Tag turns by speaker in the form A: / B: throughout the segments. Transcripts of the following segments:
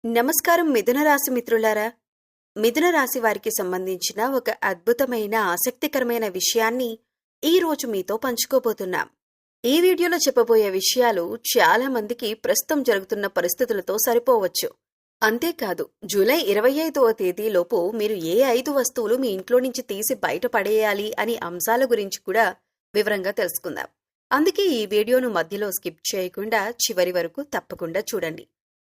A: నమస్కారం మిథున రాశి మిత్రులారా. మిథున రాశి వారికి సంబంధించిన ఒక అద్భుతమైన ఆసక్తికరమైన విషయాన్ని ఈ రోజు మీతో పంచుకోబోతున్నాం. ఈ వీడియోలో చెప్పబోయే విషయాలు చాలా మందికి ప్రస్తుతం జరుగుతున్న పరిస్థితులతో సరిపోవచ్చు. అంతేకాదు, జూలై 25వ తేదీలోపు మీరు ఏ 5 వస్తువులు మీ ఇంట్లో నుంచి తీసి బయట పడేయాలి అని అంశాల గురించి కూడా వివరంగా తెలుసుకుందాం. అందుకే ఈ వీడియోను మధ్యలో స్కిప్ చేయకుండా చివరి వరకు తప్పకుండా చూడండి.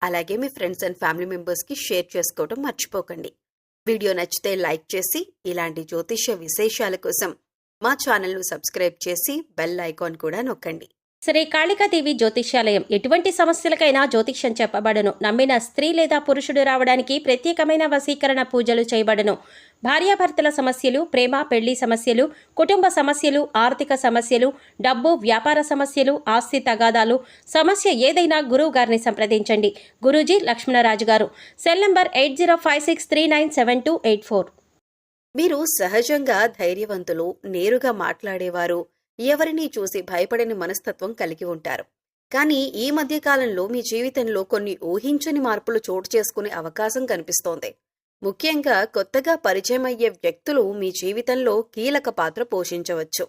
A: అలాగే మీ ఫ్రెండ్స్ అండ్ ఫ్యామిలీ మెంబర్స్కి షేర్ చేసుకోవడం మర్చిపోకండి. వీడియో నచ్చితే లైక్ చేసి ఇలాంటి జ్యోతిష్య విశేషాల కోసం మా ఛానల్ను సబ్స్క్రైబ్ చేసి బెల్ ఐకాన్ కూడా నొక్కండి.
B: శ్రీ కాళికాదేవి జ్యోతిష్యాలయం ఎటువంటి సమస్యలకైనా జ్యోతిష్యం చెప్పబడను. నమ్మిన స్త్రీ లేదా పురుషుడు రావడానికి ప్రత్యేకమైన వశీకరణ పూజలు చేయబడను. భార్యాభర్తల సమస్యలు, ప్రేమ పెళ్లి సమస్యలు, కుటుంబ సమస్యలు, ఆర్థిక సమస్యలు, డబ్బు వ్యాపార సమస్యలు, ఆస్తి తగాదాలు, సమస్య ఏదైనా గురువు గారిని సంప్రదించండి. గురూజీ లక్ష్మణరాజు గారు. Cell number 8056397284.
A: మీరు సహజంగా ధైర్యవంతులు, నేరుగా మాట్లాడేవారు, ఎవరినీ చూసి భయపడని మనస్తత్వం కలిగి ఉంటారు. కానీ ఈ మధ్యకాలంలో మీ జీవితంలో కొన్ని ఊహించని మార్పులు చోటు చేసుకునే అవకాశం కనిపిస్తోంది. ముఖ్యంగా కొత్తగా పరిచయం అయ్యే వ్యక్తులు మీ జీవితంలో కీలక పాత్ర పోషించవచ్చు.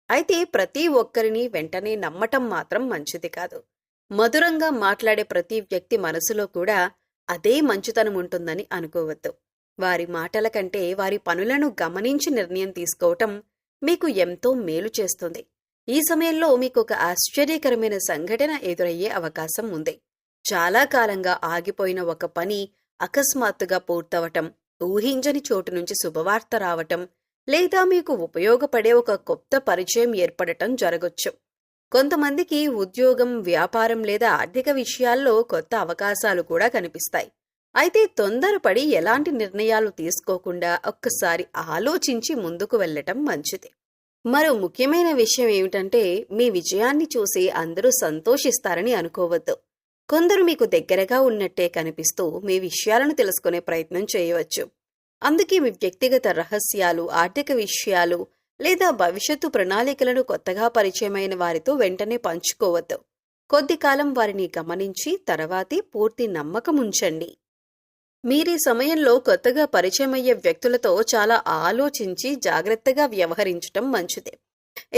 A: అయితే ప్రతి ఒక్కరిని వెంటనే నమ్మటం మాత్రం మంచిది కాదు. మధురంగా మాట్లాడే ప్రతి వ్యక్తి మనసులో కూడా అదే మంచితనం ఉంటుందని అనుకోవద్దు. వారి మాటల కంటే వారి పనులను గమనించి నిర్ణయం తీసుకోవటం మీకు ఎంతో మేలు చేస్తుంది. ఈ సమయంలో మీకు ఒక ఆశ్చర్యకరమైన సంఘటన ఎదురయ్యే అవకాశం ఉంది. చాలా కాలంగా ఆగిపోయిన ఒక పని అకస్మాత్తుగా పూర్తవటం, ఊహించని చోటు నుంచి శుభవార్త రావటం, లేదా మీకు ఉపయోగపడే ఒక కొత్త పరిచయం ఏర్పడటం జరగొచ్చు. కొంతమందికి ఉద్యోగం, వ్యాపారం లేదా ఆర్థిక విషయాల్లో కొత్త అవకాశాలు కూడా కనిపిస్తాయి. అయితే తొందరపడి ఎలాంటి నిర్ణయాలు తీసుకోకుండా ఒక్కసారి ఆలోచించి ముందుకు వెళ్లటం మంచిది. మరో ముఖ్యమైన విషయం ఏమిటంటే, మీ విజయాన్ని చూసి అందరూ సంతోషిస్తారని అనుకోవద్దు. కొందరు మీకు దగ్గరగా ఉన్నట్టే కనిపిస్తూ మీ విషయాలను తెలుసుకునే ప్రయత్నం చేయవచ్చు. అందుకే మీ వ్యక్తిగత రహస్యాలు, ఆర్థిక విషయాలు లేదా భవిష్యత్తు ప్రణాళికలను కొత్తగా పరిచయమైన వారితో వెంటనే పంచుకోవద్దు. కొద్ది కాలం వారిని గమనించి తర్వాతే పూర్తి నమ్మకం ఉంచండి. మీరీ సమయంలో కొత్తగా పరిచయమయ్యే వ్యక్తులతో చాలా ఆలోచించి జాగ్రత్తగా వ్యవహరించటం మంచిదే.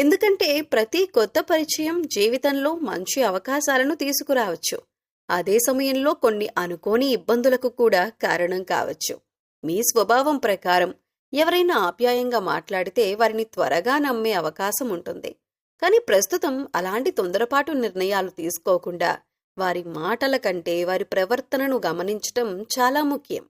A: ఎందుకంటే ప్రతి కొత్త పరిచయం జీవితంలో మంచి అవకాశాలను తీసుకురావచ్చు. అదే సమయంలో కొన్ని అనుకోని ఇబ్బందులకు కూడా కారణం కావచ్చు. మీ స్వభావం ప్రకారం ఎవరైనా ఆప్యాయంగా మాట్లాడితే వారిని త్వరగా నమ్మే అవకాశం ఉంటుంది. కానీ ప్రస్తుతం అలాంటి తొందరపాటు నిర్ణయాలు తీసుకోకుండా వారి మాటల కంటే వారి ప్రవర్తనను గమనించటం చాలా ముఖ్యం.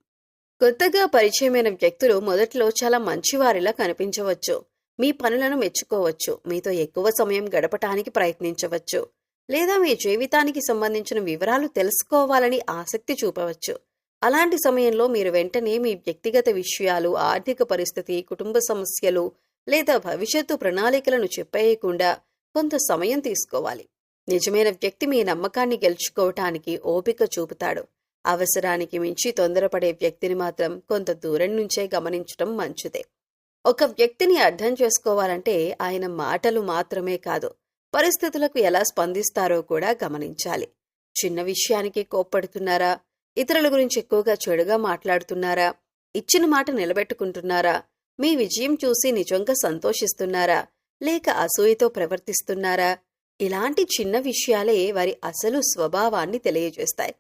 A: కొత్తగా పరిచయమైన వ్యక్తులు మొదట్లో చాలా మంచివారిలా కనిపించవచ్చు. మీ పనులను మెచ్చుకోవచ్చు, మీతో ఎక్కువ సమయం గడపటానికి ప్రయత్నించవచ్చు, లేదా మీ జీవితానికి సంబంధించిన వివరాలు తెలుసుకోవాలని ఆసక్తి చూపవచ్చు. అలాంటి సమయంలో మీరు వెంటనే మీ వ్యక్తిగత విషయాలు, ఆర్థిక పరిస్థితి, కుటుంబ సమస్యలు లేదా భవిష్యత్తు ప్రణాళికలను చెప్పేయకుండా కొంత సమయం తీసుకోవాలి. నిజమైన వ్యక్తి మీ నమ్మకాన్ని గెలుచుకోవటానికి ఓపిక చూపుతాడు. అవసరానికి మించి తొందరపడే వ్యక్తిని మాత్రం కొంత దూరం నుంచే గమనించటం మంచిదే. ఒక వ్యక్తిని అర్థం చేసుకోవాలంటే ఆయన మాటలు మాత్రమే కాదు, పరిస్థితులకు ఎలా స్పందిస్తారో కూడా గమనించాలి. చిన్న విషయానికి కోప్పడుతున్నారా? ఇతరుల గురించి ఎక్కువగా చెడుగా మాట్లాడుతున్నారా? ఇచ్చిన మాట నిలబెట్టుకుంటున్నారా? మీ విజయం చూసి నిజంగా సంతోషిస్తున్నారా? లేక అసూయతో ప్రవర్తిస్తున్నారా? ఇలాంటి చిన్న విషయాలే వారి అసలు స్వభావాన్ని తెలియజేస్తాయి.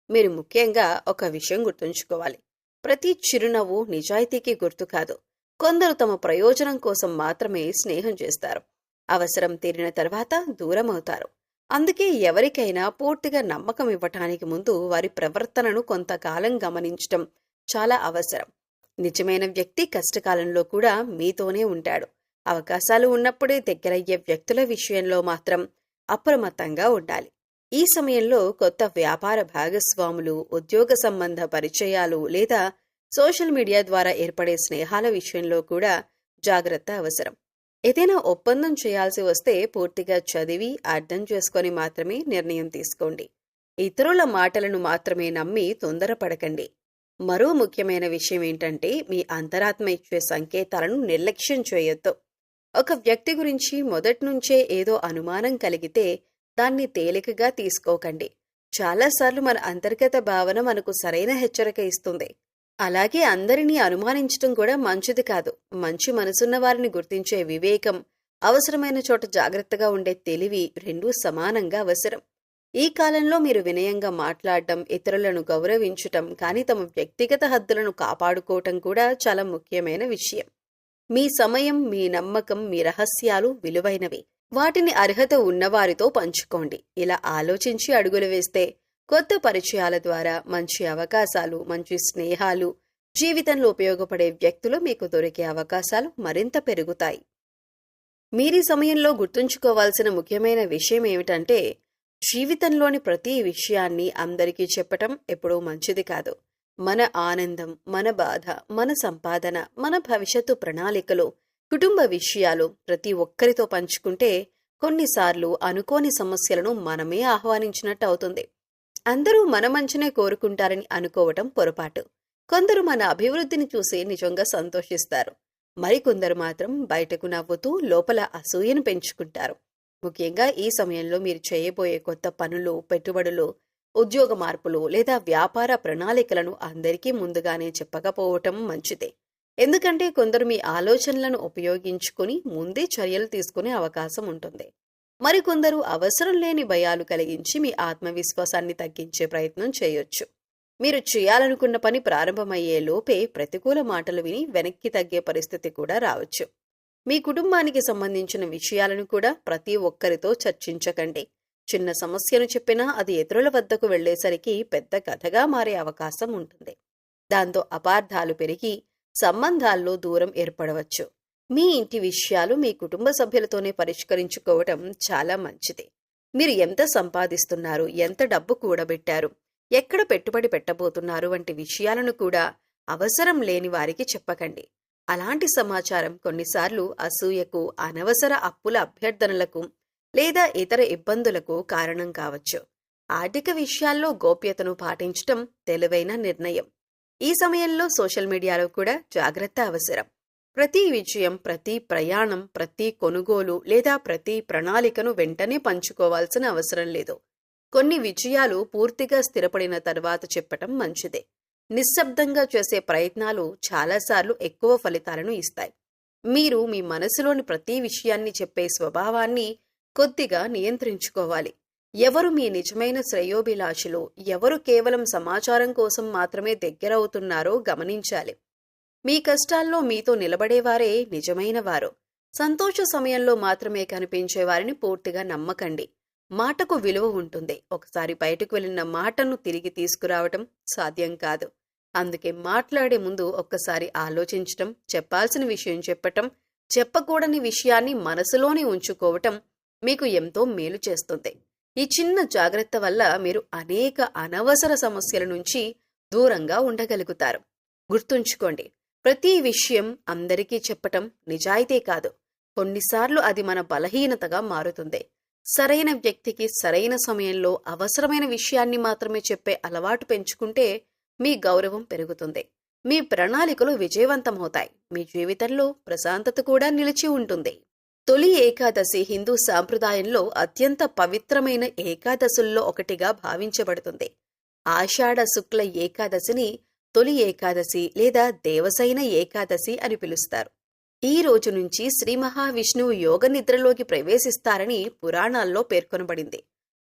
A: మీరు ముఖ్యంగా ఒక విషయం గుర్తుంచుకోవాలి. ప్రతి చిరునవ్వు నిజాయితీకి గుర్తు కాదు. కొందరు తమ ప్రయోజనం కోసం మాత్రమే స్నేహం చేస్తారు. అవసరం తీరిన తర్వాత దూరమవుతారు. అందుకే ఎవరికైనా పూర్తిగా నమ్మకం ఇవ్వటానికి ముందు వారి ప్రవర్తనను కొంతకాలం గమనించటం చాలా అవసరం. నిజమైన వ్యక్తి కష్టకాలంలో కూడా మీతోనే ఉంటాడు. అవకాశాలు ఉన్నప్పుడే దగ్గరయ్యే వ్యక్తుల విషయంలో మాత్రం అప్రమత్తంగా ఉండాలి. ఈ సమయంలో కొత్త వ్యాపార భాగస్వాములు, ఉద్యోగ సంబంధ పరిచయాలు లేదా సోషల్ మీడియా ద్వారా ఏర్పడే స్నేహాల విషయంలో కూడా జాగ్రత్త అవసరం. ఏదైనా ఒప్పందం చేయాల్సి వస్తే పూర్తిగా చదివి అర్థం చేసుకొని మాత్రమే నిర్ణయం తీసుకోండి. ఇతరుల మాటలను మాత్రమే నమ్మి తొందరపడకండి. మరో ముఖ్యమైన విషయం ఏంటంటే, మీ అంతరాత్మ ఇచ్చే సంకేతాలను నిర్లక్ష్యం చేయొద్దు. ఒక వ్యక్తి గురించి మొదట్నుంచే ఏదో అనుమానం కలిగితే దాన్ని తేలికగా తీసుకోకండి. చాలాసార్లు మన అంతర్గత భావన మనకు సరైన హెచ్చరిక ఇస్తుంది. అలాగే అందరినీ అనుమానించటం కూడా మంచిది కాదు. మంచి మనసున్న వారిని గుర్తించే వివేకం, అవసరమైన చోట జాగ్రత్తగా ఉండే తెలివి రెండూ సమానంగా అవసరం. ఈ కాలంలో మీరు వినయంగా మాట్లాడటం, ఇతరులను గౌరవించటం, కానీ తమ వ్యక్తిగత హద్దులను కాపాడుకోవటం కూడా చాలా ముఖ్యమైన విషయం. మీ సమయం, మీ నమ్మకం, మీ రహస్యాలు విలువైనవి. వాటిని అర్హత ఉన్నవారితో పంచుకోండి. ఇలా ఆలోచించి అడుగులు వేస్తే కొత్త పరిచయాల ద్వారా మంచి అవకాశాలు, మంచి స్నేహాలు, జీవితంలో ఉపయోగపడే వ్యక్తులు మీకు దొరికే అవకాశాలు మరింత పెరుగుతాయి. మీరీ సమయంలో గుర్తుంచుకోవాల్సిన ముఖ్యమైన విషయం ఏమిటంటే, జీవితంలోని ప్రతి విషయాన్ని అందరికీ చెప్పటం ఎప్పుడూ మంచిది కాదు. మన ఆనందం, మన బాధ, మన సంపాదన, మన భవిష్యత్తు ప్రణాళికలు, కుటుంబ విషయాలు ప్రతి ఒక్కరితో పంచుకుంటే కొన్నిసార్లు అనుకోని సమస్యలను మనమే ఆహ్వానించినట్టు అవుతుంది. అందరూ మన మంచినే కోరుకుంటారని అనుకోవటం పొరపాటు. కొందరు మన అభివృద్ధిని చూసి నిజంగా సంతోషిస్తారు. మరికొందరు మాత్రం బయటకు నవ్వుతూ లోపల అసూయను పెంచుకుంటారు. ముఖ్యంగా ఈ సమయంలో మీరు చేయబోయే కొత్త పనులు, పెట్టుబడులు, ఉద్యోగ మార్పులు లేదా వ్యాపార ప్రణాళికలను అందరికీ ముందుగానే చెప్పకపోవటం మంచిదే. ఎందుకంటే కొందరు మీ ఆలోచనలను ఉపయోగించుకుని ముందే చర్యలు తీసుకునే అవకాశం ఉంటుంది. మరికొందరు అవసరం లేని భయాలు కలిగించి మీ ఆత్మవిశ్వాసాన్ని తగ్గించే ప్రయత్నం చేయొచ్చు. మీరు చేయాలనుకున్న పని ప్రారంభమయ్యే లోపే ప్రతికూల మాటలు విని వెనక్కి తగ్గే పరిస్థితి కూడా రావచ్చు. మీ కుటుంబానికి సంబంధించిన విషయాలను కూడా ప్రతి ఒక్కరితో చర్చించకండి. చిన్న సమస్యను చెప్పినా అది ఇతరుల వద్దకు వెళ్లేసరికి పెద్ద కథగా మారే అవకాశం ఉంటుంది. దాంతో అపార్థాలు పెరిగి సంబంధాల్లో దూరం ఏర్పడవచ్చు. మీ ఇంటి విషయాలు మీ కుటుంబ సభ్యులతోనే పరిష్కరించుకోవటం చాలా మంచిది. మీరు ఎంత సంపాదిస్తున్నారు, ఎంత డబ్బు కూడబెట్టారు, ఎక్కడ పెట్టుబడి పెట్టబోతున్నారు వంటి విషయాలను కూడా అవసరం లేని వారికి చెప్పకండి. అలాంటి సమాచారం కొన్నిసార్లు అసూయకు, అనవసర అప్పుల అభ్యర్థనలకు లేదా ఇతర ఇబ్బందులకు కారణం కావచ్చు. ఆర్థిక విషయాల్లో గోప్యతను పాటించటం తెలివైన నిర్ణయం. ఈ సమయంలో సోషల్ మీడియాలో కూడా జాగ్రత్త అవసరం. ప్రతి విజయం, ప్రతి ప్రయాణం, ప్రతి కొనుగోలు లేదా ప్రతి ప్రణాళికను వెంటనే పంచుకోవాల్సిన అవసరం లేదు. కొన్ని విజయాలు పూర్తిగా స్థిరపడిన తర్వాత చెప్పటం మంచిదే. నిశ్శబ్దంగా చేసే ప్రయత్నాలు చాలాసార్లు ఎక్కువ ఫలితాలను ఇస్తాయి. మీరు మీ మనసులోని ప్రతి విషయాన్ని చెప్పే స్వభావాన్ని కొద్దిగా నియంత్రించుకోవాలి. ఎవరు మీ నిజమైన శ్రేయోభిలాషులు, ఎవరు కేవలం సమాచారం కోసం మాత్రమే దగ్గరవుతున్నారో గమనించాలి. మీ కష్టాల్లో మీతో నిలబడేవారే నిజమైన వారు. సంతోష సమయంలో మాత్రమే కనిపించే వారిని పూర్తిగా నమ్మకండి. మాటకు విలువ ఉంటుంది. ఒకసారి బయటకు వెళ్ళిన మాటను తిరిగి తీసుకురావటం సాధ్యం కాదు. అందుకే మాట్లాడే ముందు ఒక్కసారి ఆలోచించటం, చెప్పాల్సిన విషయం చెప్పటం, చెప్పకూడని విషయాన్ని మనసులోనే ఉంచుకోవటం మీకు ఎంతో మేలు చేస్తుంది. ఈ చిన్న జాగ్రత్త వల్ల మీరు అనేక అనవసర సమస్యల నుంచి దూరంగా ఉండగలుగుతారు. గుర్తుంచుకోండి, ప్రతి విషయం అందరికీ చెప్పటం నిజాయితీ కాదు. కొన్నిసార్లు అది మన బలహీనతగా మారుతుంది. సరైన వ్యక్తికి సరైన సమయంలో అవసరమైన విషయాన్ని మాత్రమే చెప్పే అలవాటు పెంచుకుంటే మీ గౌరవం పెరుగుతుంది. మీ ప్రణాళికలు విజయవంతమవుతాయి. మీ జీవితంలో ప్రశాంతత కూడా నిలిచి ఉంటుంది. తొలి ఏకాదశి హిందూ సాంప్రదాయంలో అత్యంత పవిత్రమైన ఏకాదశుల్లో ఒకటిగా భావించబడుతుంది. ఆషాఢ శుక్ల ఏకాదశిని తొలి ఏకాదశి లేదా దేవసైన ఏకాదశి అని పిలుస్తారు. ఈ రోజు నుంచి శ్రీ మహావిష్ణువు యోగ నిద్రలోకి ప్రవేశిస్తారని పురాణాల్లో పేర్కొనబడింది.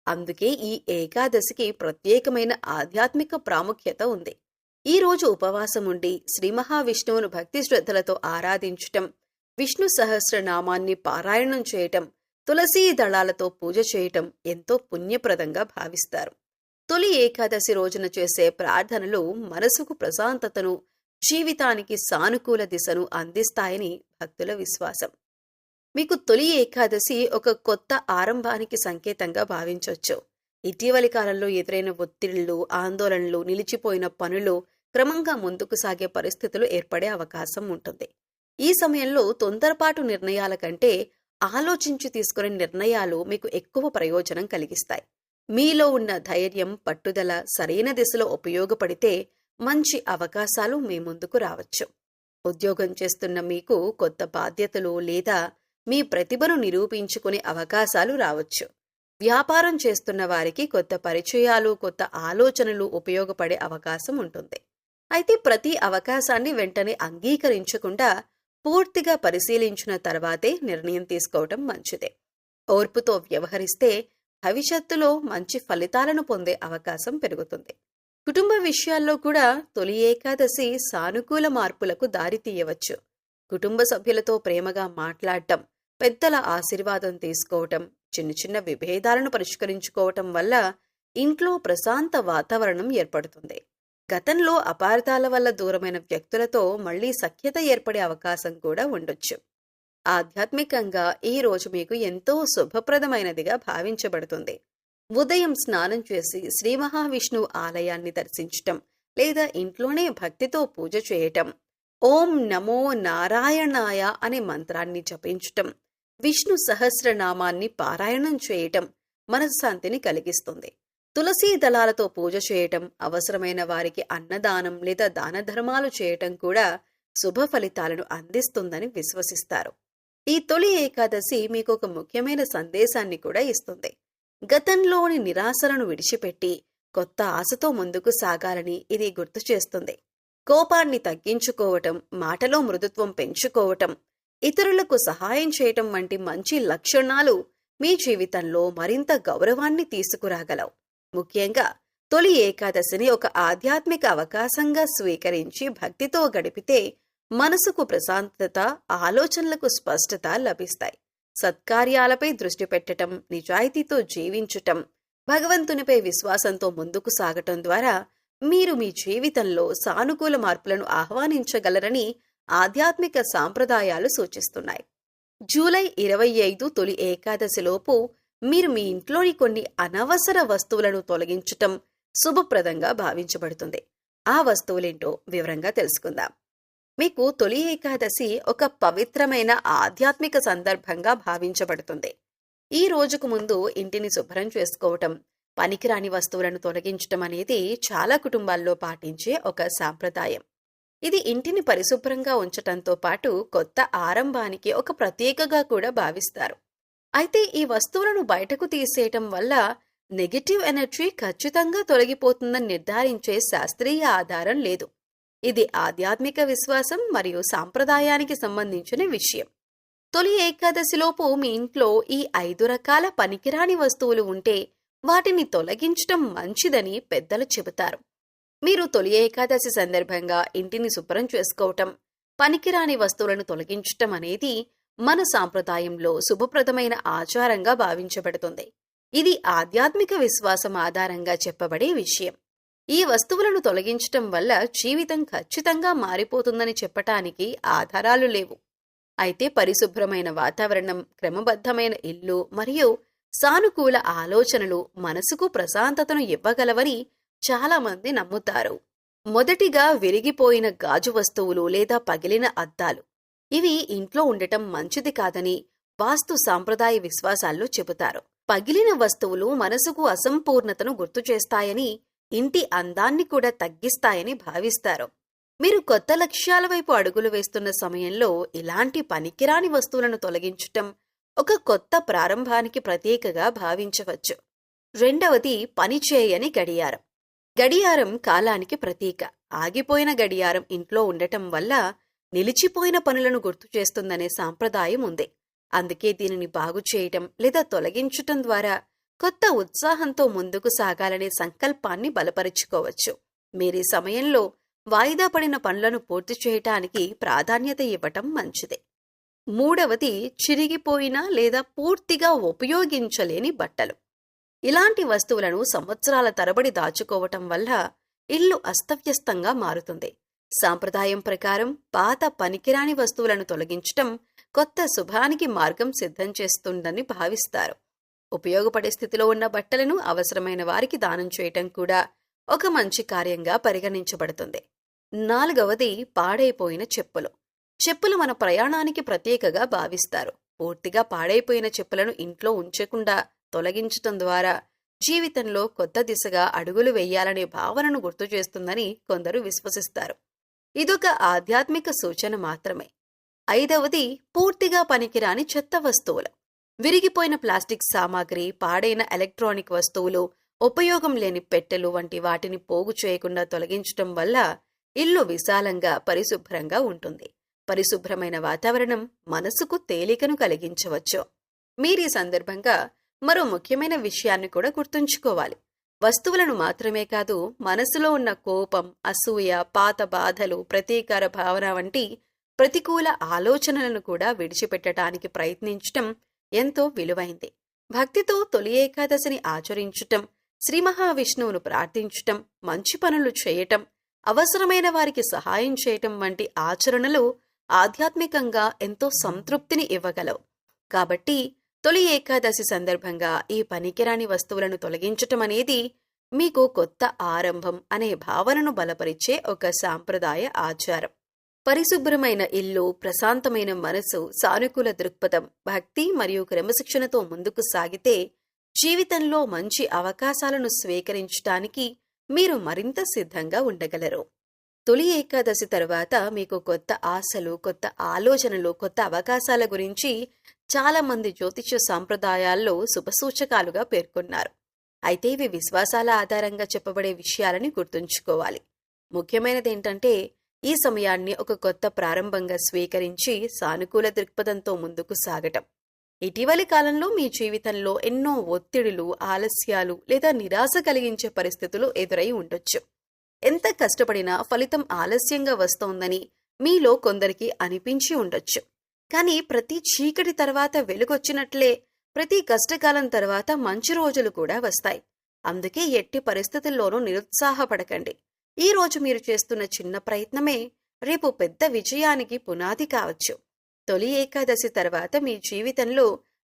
A: అందుకే ఈ ఏకాదశికి ప్రత్యేకమైన ఆధ్యాత్మిక ప్రాముఖ్యత ఉంది. ఈ రోజు ఉపవాసం ఉండి శ్రీ మహావిష్ణువును భక్తి శ్రద్ధలతో ఆరాధించటం, విష్ణు సహస్రనామాన్ని పారాయణం చేయటం, తులసీ దళాలతో పూజ చేయటం ఎంతో పుణ్యప్రదంగా భావిస్తారు. తొలి ఏకాదశి రోజున చేసే ప్రార్థనలు మనసుకు ప్రశాంతతను, జీవితానికి సానుకూల దిశను అందిస్తాయని భక్తుల విశ్వాసం. మీకు తొలి ఏకాదశి ఒక కొత్త ఆరంభానికి సంకేతంగా భావించవచ్చు. ఇటీవలి కాలంలో ఎదురైన ఒత్తిళ్లు, ఆందోళనలు, నిలిచిపోయిన పనులు క్రమంగా ముందుకు సాగే పరిస్థితులు ఏర్పడే అవకాశం ఉంటుంది. ఈ సమయంలో తొందరపాటు నిర్ణయాల కంటే ఆలోచించి తీసుకునే నిర్ణయాలు మీకు ఎక్కువ ప్రయోజనం కలిగిస్తాయి. మీలో ఉన్న ధైర్యం, పట్టుదల సరైన దిశలో ఉపయోగపడితే మంచి అవకాశాలు మీ ముందుకు రావచ్చు. ఉద్యోగం చేస్తున్న మీకు కొత్త బాధ్యతలు లేదా మీ ప్రతిభను నిరూపించుకునే అవకాశాలు రావచ్చు. వ్యాపారం చేస్తున్న వారికి కొత్త పరిచయాలు, కొత్త ఆలోచనలు ఉపయోగపడే అవకాశం ఉంటుంది. అయితే ప్రతి అవకాశాన్ని వెంటనే అంగీకరించకుండా పూర్తిగా పరిశీలించిన తర్వాతే నిర్ణయం తీసుకోవటం మంచిదే. ఓర్పుతో వ్యవహరిస్తే భవిష్యత్తులో మంచి ఫలితాలను పొందే అవకాశం పెరుగుతుంది. కుటుంబ విషయాల్లో కూడా తొలి ఏకాదశి సానుకూల మార్పులకు దారితీయవచ్చు. కుటుంబ సభ్యులతో ప్రేమగా మాట్లాడటం, పెద్దల ఆశీర్వాదం తీసుకోవటం, చిన్న చిన్న విభేదాలను పరిష్కరించుకోవటం వల్ల ఇంట్లో ప్రశాంత వాతావరణం ఏర్పడుతుంది. గతంలో అపార్థాల వల్ల దూరమైన వ్యక్తులతో మళ్లీ సఖ్యత ఏర్పడే అవకాశం కూడా ఉండొచ్చు. ఆధ్యాత్మికంగా ఈ రోజు మీకు ఎంతో శుభప్రదమైనదిగా భావించబడుతుంది. ఉదయం స్నానం చేసి శ్రీ మహావిష్ణువు ఆలయాన్ని దర్శించటం లేదా ఇంట్లోనే భక్తితో పూజ చేయటం, ఓం నమో నారాయణాయ అనే మంత్రాన్ని జపించటం, విష్ణు సహస్రనామాన్ని పారాయణం చేయటం మనశ్శాంతిని కలిగిస్తుంది. తులసీ దళాలతో పూజ చేయటం, అవసరమైన వారికి అన్నదానం లేదా దాన ధర్మాలు చేయటం కూడా శుభ ఫలితాలను అందిస్తుందని విశ్వసిస్తారు. ఈ తొలి ఏకాదశి మీకు ఒక ముఖ్యమైన సందేశాన్ని కూడా ఇస్తుంది. గతంలోని నిరాశలను విడిచిపెట్టి కొత్త ఆశతో ముందుకు సాగాలని ఇది గుర్తు చేస్తుంది. కోపాన్ని తగ్గించుకోవటం, మాటలో మృదుత్వం పెంచుకోవటం, ఇతరులకు సహాయం చేయటం వంటి మంచి లక్షణాలు మీ జీవితంలో మరింత గౌరవాన్ని తీసుకురాగలవు. ముఖ్యంగా తొలి ఏకాదశిని ఒక ఆధ్యాత్మిక అవకాశంగా స్వీకరించి భక్తితో గడిపితే మనసుకు ప్రశాంతత, ఆలోచనలకు స్పష్టత లభిస్తాయి. సత్కార్యాలపై దృష్టి పెట్టటం, నిజాయితీతో జీవించటం, భగవంతునిపై విశ్వాసంతో ముందుకు సాగటం ద్వారా మీరు మీ జీవితంలో సానుకూల మార్పులను ఆహ్వానించగలరని ఆధ్యాత్మిక సాంప్రదాయాలు సూచిస్తున్నాయి. జూలై 25 తొలి ఏకాదశిలోపు మీరు మీ ఇంట్లోని కొన్ని అనవసర వస్తువులను తొలగించటం శుభప్రదంగా భావించబడుతుంది. ఆ వస్తువులేంటో వివరంగా తెలుసుకుందాం. మీకు తొలి ఏకాదశి ఒక పవిత్రమైన ఆధ్యాత్మిక సందర్భంగా భావించబడుతుంది. ఈ రోజుకు ముందు ఇంటిని శుభ్రం చేసుకోవటం, పనికిరాని వస్తువులను తొలగించటం అనేది చాలా కుటుంబాల్లో పాటించే ఒక సాంప్రదాయం. ఇది ఇంటిని పరిశుభ్రంగా ఉంచటంతో పాటు కొత్త ఆరంభానికి ఒక ప్రత్యేకగా కూడా భావిస్తారు. అయితే ఈ వస్తువులను బయటకు తీసేయటం వల్ల నెగటివ్ ఎనర్జీ ఖచ్చితంగా తొలగిపోతుందని నిర్ధారించే శాస్త్రీయ ఆధారం లేదు. ఇది ఆధ్యాత్మిక విశ్వాసం మరియు సాంప్రదాయానికి సంబంధించిన విషయం. తొలి ఏకాదశిలోపు మీ ఇంట్లో ఈ 5 రకాల పనికిరాని వస్తువులు ఉంటే వాటిని తొలగించటం మంచిదని పెద్దలు చెబుతారు. మీరు తొలి ఏకాదశి సందర్భంగా ఇంటిని శుభ్రం చేసుకోవటం, పనికిరాని వస్తువులను తొలగించటం అనేది మన సాంప్రదాయంలో శుభప్రదమైన ఆచారంగా భావించబడుతుంది. ఇది ఆధ్యాత్మిక విశ్వాసం ఆధారంగా చెప్పబడే విషయం. ఈ వస్తువులను తొలగించటం వల్ల జీవితం ఖచ్చితంగా మారిపోతుందని చెప్పటానికి ఆధారాలు లేవు. అయితే పరిశుభ్రమైన వాతావరణం, క్రమబద్ధమైన ఇల్లు మరియు సానుకూల ఆలోచనలు మనసుకు ప్రశాంతతను ఇవ్వగలవని చాలామంది నమ్ముతారు. మొదటిగా విరిగిపోయిన గాజు వస్తువులు లేదా పగిలిన అద్దాలు. ఇవి ఇంట్లో ఉండటం మంచిది కాదని వాస్తు సాంప్రదాయ విశ్వాసాల్లో చెబుతారు. పగిలిన వస్తువులు మనసుకు అసంపూర్ణతను గుర్తు చేస్తాయని, ఇంటి అందాన్ని కూడా తగ్గిస్తాయని భావిస్తారు. మీరు కొత్త లక్ష్యాల వైపు అడుగులు వేస్తున్న సమయంలో ఇలాంటి పనికిరాని వస్తువులను తొలగించటం ఒక కొత్త ప్రారంభానికి ప్రతీకగా భావించవచ్చు. రెండవది పనిచేయని గడియారం. గడియారం కాలానికి ప్రతీక. ఆగిపోయిన గడియారం ఇంట్లో ఉండటం వల్ల నిలిచిపోయిన పనులను గుర్తు చేస్తుందనే సాంప్రదాయం ఉంది. అందుకే దీనిని బాగు చేయటం లేదా తొలగించటం ద్వారా కొత్త ఉత్సాహంతో ముందుకు సాగాలనే సంకల్పాన్ని బలపరుచుకోవచ్చు. మీరీ సమయంలో వాయిదా పడిన పనులను పూర్తి చేయటానికి ప్రాధాన్యత ఇవ్వటం మంచిదే. మూడవది చిరిగిపోయిన లేదా పూర్తిగా ఉపయోగించలేని బట్టలు. ఇలాంటి వస్తువులను సంవత్సరాల తరబడి దాచుకోవటం వల్ల ఇల్లు అస్తవ్యస్తంగా మారుతుంది. సాంప్రదాయం ప్రకారం పాత పనికిరాని వస్తువులను తొలగించటం కొత్త శుభానికి మార్గం సిద్ధం చేస్తుందని భావిస్తారు. ఉపయోగపడే స్థితిలో ఉన్న బట్టలను అవసరమైన వారికి దానం చేయటం కూడా ఒక మంచి కార్యంగా పరిగణించబడుతుంది. నాలుగవది పాడైపోయిన చెప్పులు. చెప్పులు మన ప్రయాణానికి ప్రత్యేకగా భావిస్తారు. పూర్తిగా పాడైపోయిన చెప్పులను ఇంట్లో ఉంచకుండా తొలగించటం ద్వారా జీవితంలో కొత్త దిశగా అడుగులు వేయాలనే భావనను గుర్తు చేస్తుందని కొందరు విశ్వసిస్తారు. ఇదొక ఆధ్యాత్మిక సూచన మాత్రమే. ఐదవది పూర్తిగా పనికిరాని చెత్త వస్తువులు. విరిగిపోయిన ప్లాస్టిక్ సామాగ్రి, పాడైన ఎలక్ట్రానిక్ వస్తువులు, ఉపయోగం లేని పెట్టెలు వంటి వాటిని పోగు చేయకుండా తొలగించటం వల్ల ఇల్లు విశాలంగా, పరిశుభ్రంగా ఉంటుంది. పరిశుభ్రమైన వాతావరణం మనసుకు తేలికను కలిగించవచ్చు. మీరీ సందర్భంగా మరో ముఖ్యమైన విషయాన్ని కూడా గుర్తుంచుకోవాలి. వస్తువులను మాత్రమే కాదు, మనసులో ఉన్న కోపం, అసూయ, పాత బాధలు, ప్రతీకార భావన వంటి ప్రతికూల ఆలోచనలను కూడా విడిచిపెట్టడానికి ప్రయత్నించటం ఎంతో విలువైంది. భక్తితో తొలి ఏకాదశిని ఆచరించటం, శ్రీ మహావిష్ణువును ప్రార్థించటం, మంచి పనులు చేయటం, అవసరమైన వారికి సహాయం చేయటం వంటి ఆచరణలు ఆధ్యాత్మికంగా ఎంతో సంతృప్తిని ఇవ్వగలవు. కాబట్టి తొలి ఏకాదశి సందర్భంగా ఈ పనికిరాని వస్తువులను తొలగించటం అనేది మీకు కొత్త ఆరంభం అనే భావనను బలపరిచే ఒక సాంప్రదాయ ఆచారం. పరిశుభ్రమైన ఇల్లు, ప్రశాంతమైన మనసు, సానుకూల దృక్పథం, భక్తి మరియు క్రమశిక్షణతో ముందుకు సాగితే జీవితంలో మంచి అవకాశాలను స్వీకరించడానికి మీరు మరింత సిద్ధంగా ఉండగలరు. తొలి ఏకాదశి తర్వాత మీకు కొత్త ఆశలు, కొత్త ఆలోచనలు, కొత్త అవకాశాల గురించి చాలామంది జ్యోతిష్య సాంప్రదాయాల్లో శుభసూచకాలుగా పేర్కొన్నారు. అయితే ఇవి విశ్వాసాల ఆధారంగా చెప్పబడే విషయాలని గుర్తుంచుకోవాలి. ముఖ్యమైనదేంటంటే ఈ సమయాన్ని ఒక కొత్త ప్రారంభంగా స్వీకరించి సానుకూల దృక్పథంతో ముందుకు సాగటం. ఇటీవలి కాలంలో మీ జీవితంలో ఎన్నో ఒత్తిడులు, ఆలస్యాలు లేదా నిరాశ కలిగించే పరిస్థితులు ఎదురై ఉండొచ్చు. ఎంత కష్టపడినా ఫలితం ఆలస్యంగా వస్తోందని మీలో కొందరికి అనిపించి ఉండొచ్చు. కానీ ప్రతి చీకటి తర్వాత వెలుగొచ్చినట్లే ప్రతి కష్టకాలం తర్వాత మంచి రోజులు కూడా వస్తాయి. అందుకే ఎట్టి పరిస్థితుల్లోనూ నిరుత్సాహపడకండి. ఈ రోజు మీరు చేస్తున్న చిన్న ప్రయత్నమే రేపు పెద్ద విజయానికి పునాది కావచ్చు. తొలి ఏకాదశి తర్వాత మీ జీవితంలో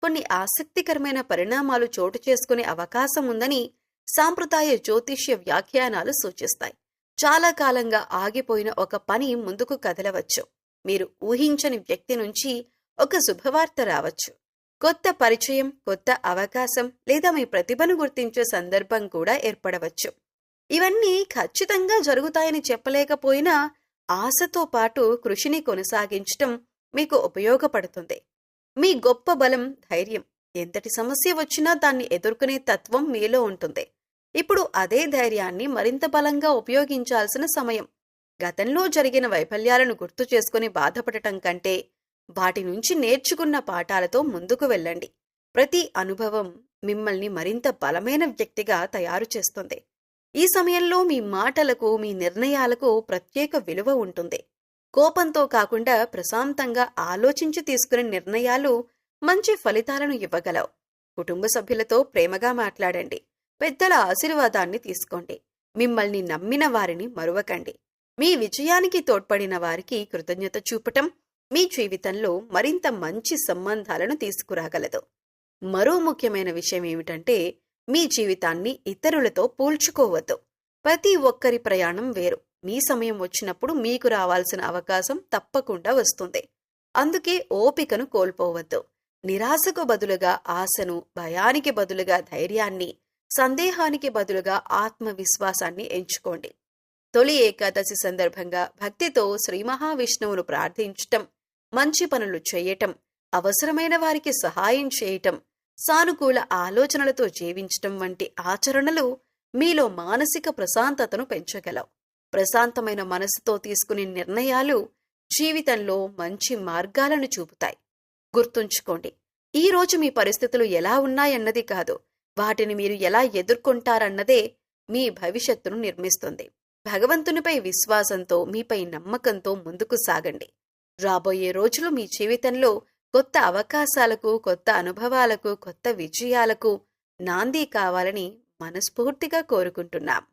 A: కొన్ని ఆసక్తికరమైన పరిణామాలు చోటు చేసుకునే అవకాశం ఉందని సాంప్రదాయ జ్యోతిష్య వ్యాఖ్యానాలు సూచిస్తాయి. చాలా కాలంగా ఆగిపోయిన ఒక పని ముందుకు కదలవచ్చు. మీరు ఊహించని వ్యక్తి నుంచి ఒక శుభవార్త రావచ్చు. కొత్త పరిచయం, కొత్త అవకాశం లేదా మీ ప్రతిభను గుర్తించే సందర్భం కూడా ఏర్పడవచ్చు. ఇవన్నీ ఖచ్చితంగా జరుగుతాయని చెప్పలేకపోయినా ఆశతో పాటు కృషిని కొనసాగించటం మీకు ఉపయోగపడుతుంది. మీ గొప్ప బలం ధైర్యం. ఎంతటి సమస్య వచ్చినా దాన్ని ఎదుర్కొనే తత్వం మీలో ఉంటుంది. ఇప్పుడు అదే ధైర్యాన్ని మరింత బలంగా ఉపయోగించాల్సిన సమయం. గతంలో జరిగిన వైఫల్యాలను గుర్తు చేసుకుని బాధపడటం కంటే వాటి నుంచి నేర్చుకున్న పాఠాలతో ముందుకు వెళ్ళండి. ప్రతి అనుభవం మిమ్మల్ని మరింత బలమైన వ్యక్తిగా తయారు చేస్తుంది. ఈ సమయంలో మీ మాటలకు, మీ నిర్ణయాలకు ప్రత్యేక విలువ ఉంటుంది. కోపంతో కాకుండా ప్రశాంతంగా ఆలోచించి తీసుకునే నిర్ణయాలు మంచి ఫలితాలను ఇవ్వగలవు. కుటుంబ సభ్యులతో ప్రేమగా మాట్లాడండి. పెద్దల ఆశీర్వాదాన్ని తీసుకోండి. మిమ్మల్ని నమ్మిన వారిని మరువకండి. మీ విజయానికి తోడ్పడిన వారికి కృతజ్ఞత చూపటం మీ జీవితంలో మరింత మంచి సంబంధాలను తీసుకురాగలదు. మరో ముఖ్యమైన విషయం ఏమిటంటే మీ జీవితాన్ని ఇతరులతో పోల్చుకోవద్దు. ప్రతి ఒక్కరి ప్రయాణం వేరు. మీ సమయం వచ్చినప్పుడు మీకు రావాల్సిన అవకాశం తప్పకుండా వస్తుంది. అందుకే ఓపికను కోల్పోవద్దు. నిరాశకు బదులుగా ఆశను, భయానికి బదులుగా ధైర్యాన్ని, సందేహానికి బదులుగా ఆత్మవిశ్వాసాన్ని ఎంచుకోండి. తొలి ఏకాదశి సందర్భంగా భక్తితో శ్రీ మహావిష్ణువును ప్రార్థించటం, మంచి పనులు చేయటం, అవసరమైన వారికి సహాయం చేయటం, సానుకూల ఆలోచనలతో జీవించటం వంటి ఆచరణలు మీలో మానసిక ప్రశాంతతను పెంచగలవు. ప్రశాంతమైన మనసుతో తీసుకునే నిర్ణయాలు జీవితంలో మంచి మార్గాలను చూపుతాయి. గుర్తుంచుకోండి, ఈ రోజు మీ పరిస్థితులు ఎలా ఉన్నాయన్నది కాదు, వాటిని మీరు ఎలా ఎదుర్కొంటారన్నదే మీ భవిష్యత్తును నిర్మిస్తుంది. భగవంతునిపై విశ్వాసంతో, మీపై నమ్మకంతో ముందుకు సాగండి. రాబోయే రోజులు మీ జీవితంలో కొత్త అవకాశాలకు, కొత్త అనుభవాలకు, కొత్త విజయాలకు నాంది కావాలని మనస్ఫూర్తిగా కోరుకుంటున్నాం.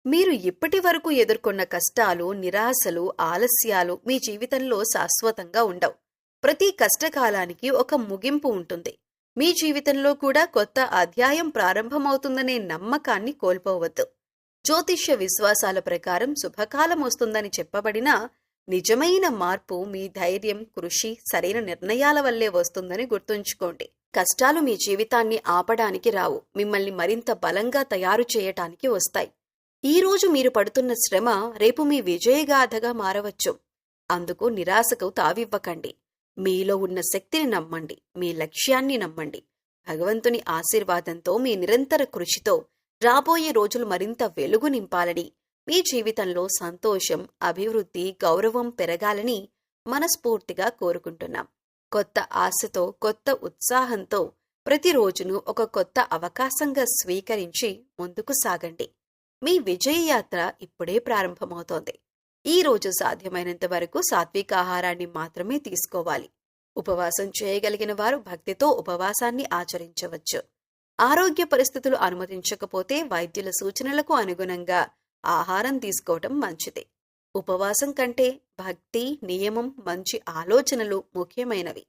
A: మీరు ఇప్పటి వరకు ఎదుర్కొన్న కష్టాలు, నిరాశలు, ఆలస్యాలు మీ జీవితంలో శాశ్వతంగా ఉండవు. ప్రతి కష్టకాలానికి ఒక ముగింపు ఉంటుంది. మీ జీవితంలో కూడా కొత్త అధ్యాయం ప్రారంభమవుతుందనే నమ్మకాన్ని కోల్పోవద్దు. జ్యోతిష్య విశ్వాసాల ప్రకారం శుభకాలం వస్తుందని చెప్పబడినా నిజమైన మార్పు మీ ధైర్యం, కృషి, సరైన నిర్ణయాల వల్లే వస్తుందని గుర్తుంచుకోండి. కష్టాలు మీ జీవితాన్ని ఆపడానికి రావు, మిమ్మల్ని మరింత బలంగా తయారు చేయటానికి వస్తాయి. ఈ రోజు మీరు పడుతున్న శ్రమ రేపు మీ విజయగాథగా మారవచ్చు. అందుకు నిరాశకు తావివ్వకండి. మీలో ఉన్న శక్తిని నమ్మండి, మీ లక్ష్యాన్ని నమ్మండి. భగవంతుని ఆశీర్వాదంతో మీ నిరంతర కృషితో రాబోయే రోజులు మరింత వెలుగు నింపాలని, మీ జీవితంలో సంతోషం, అభివృద్ధి, గౌరవం పెరగాలని మనస్ఫూర్తిగా కోరుకుంటున్నాం. కొత్త ఆశతో, కొత్త ఉత్సాహంతో ప్రతిరోజును ఒక కొత్త అవకాశంగా స్వీకరించి ముందుకు సాగండి. మీ విజయయాత్ర ఇప్పుడే ప్రారంభమవుతోంది. ఈ రోజు సాధ్యమైనంత వరకు సాత్విక ఆహారాన్ని మాత్రమే తీసుకోవాలి. ఉపవాసం చేయగలిగిన వారు భక్తితో ఉపవాసాన్ని ఆచరించవచ్చు. ఆరోగ్య పరిస్థితులు అనుమతించకపోతే వైద్యుల సూచనలకు అనుగుణంగా ఆహారం తీసుకోవటం మంచిది. ఉపవాసం కంటే భక్తి, నియమం, మంచి ఆలోచనలు ముఖ్యమైనవి.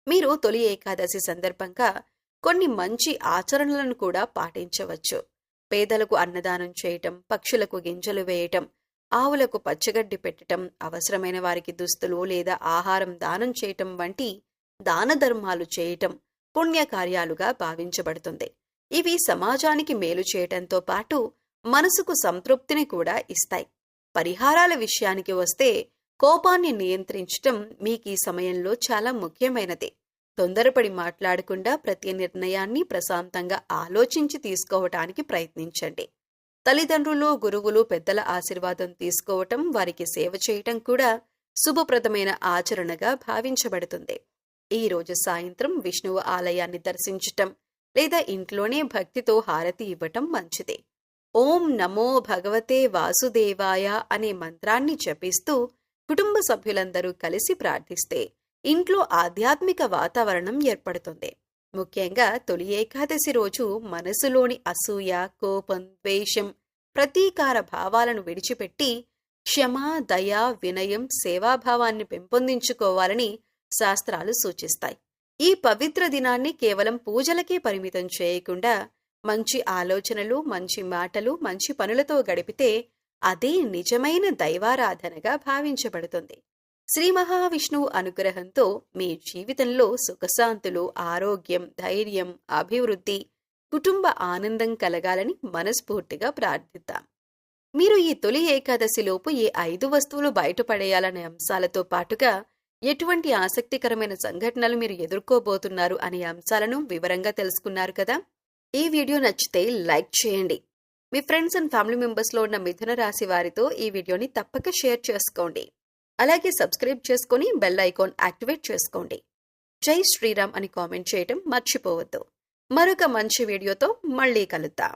A: మీరు తొలి ఏకాదశి సందర్భంగా కొన్ని మంచి ఆచరణలను కూడా పాటించవచ్చు. పేదలకు అన్నదానం చేయటం, పక్షులకు గింజలు వేయటం, ఆవులకు పచ్చగడ్డి పెట్టటం, అవసరమైన వారికి దుస్తులు లేదా ఆహారం దానం చేయటం వంటి దాన ధర్మాలు చేయటం పుణ్యకార్యాలుగా భావించబడుతుంది. ఇవి సమాజానికి మేలు చేయటంతో పాటు మనసుకు సంతృప్తిని కూడా ఇస్తాయి. పరిహారాల విషయానికి వస్తే కోపాన్ని నియంత్రించటం మీకు ఈ సమయంలో చాలా ముఖ్యమైనది. తొందరపడి మాట్లాడకుండా ప్రతి నిర్ణయాన్ని ప్రశాంతంగా ఆలోచించి తీసుకోవటానికి ప్రయత్నించండి. తల్లిదండ్రులు, గురువులు, పెద్దల ఆశీర్వాదం తీసుకోవటం, వారికి సేవ చేయటం కూడా శుభప్రదమైన ఆచరణగా భావించబడుతుంది. ఈ రోజు సాయంత్రం విష్ణువు ఆలయాన్ని దర్శించటం లేదా ఇంట్లోనే భక్తితో హారతి ఇవ్వటం మంచిది. ఓం నమో భగవతే వాసుదేవాయ అనే మంత్రాన్ని జపిస్తూ కుటుంబ సభ్యులందరూ కలిసి ప్రార్థిస్తే ఇంట్లో ఆధ్యాత్మిక వాతావరణం ఏర్పడుతుంది. ముఖ్యంగా తొలి ఏకాదశి రోజు మనసులోని అసూయ, కోపం, ద్వేషం, ప్రతీకార భావాలను విడిచిపెట్టి క్షమ, దయ, వినయం, సేవాభావాన్ని పెంపొందించుకోవాలని శాస్త్రాలు సూచిస్తాయి. ఈ పవిత్ర దినాన్ని కేవలం పూజలకే పరిమితం చేయకుండా మంచి ఆలోచనలు, మంచి మాటలు, మంచి పనులతో గడిపితే అదే నిజమైన దైవారాధనగా భావించబడుతుంది. శ్రీ మహావిష్ణువు అనుగ్రహంతో మీ జీవితంలో సుఖశాంతులు, ఆరోగ్యం, ధైర్యం, అభివృద్ధి, కుటుంబ ఆనందం కలగాలని మనస్ఫూర్తిగా ప్రార్థిద్దాం. మీరు ఈ తొలి ఏకాదశిలోపు ఏ 5 వస్తువులు బయటపడేయాలనే అంశాలతో పాటుగా ఎటువంటి ఆసక్తికరమైన సంఘటనలు మీరు ఎదుర్కోబోతున్నారు అనే అంశాలను వివరంగా తెలుసుకున్నారు కదా. ఈ వీడియో నచ్చితే లైక్ చేయండి. మీ ఫ్రెండ్స్ అండ్ ఫ్యామిలీ మెంబర్స్లో ఉన్న మిథున రాశి వారితో ఈ వీడియోని తప్పక షేర్ చేసుకోండి. అలాగే సబ్స్క్రైబ్ చేసుకుని బెల్ ఐకాన్ యాక్టివేట్ చేసుకోండి. జై శ్రీరామ్ అని కామెంట్ చేయటం మర్చిపోవద్దు. మరొక మంచి వీడియోతో మళ్ళీ కలుద్దాం.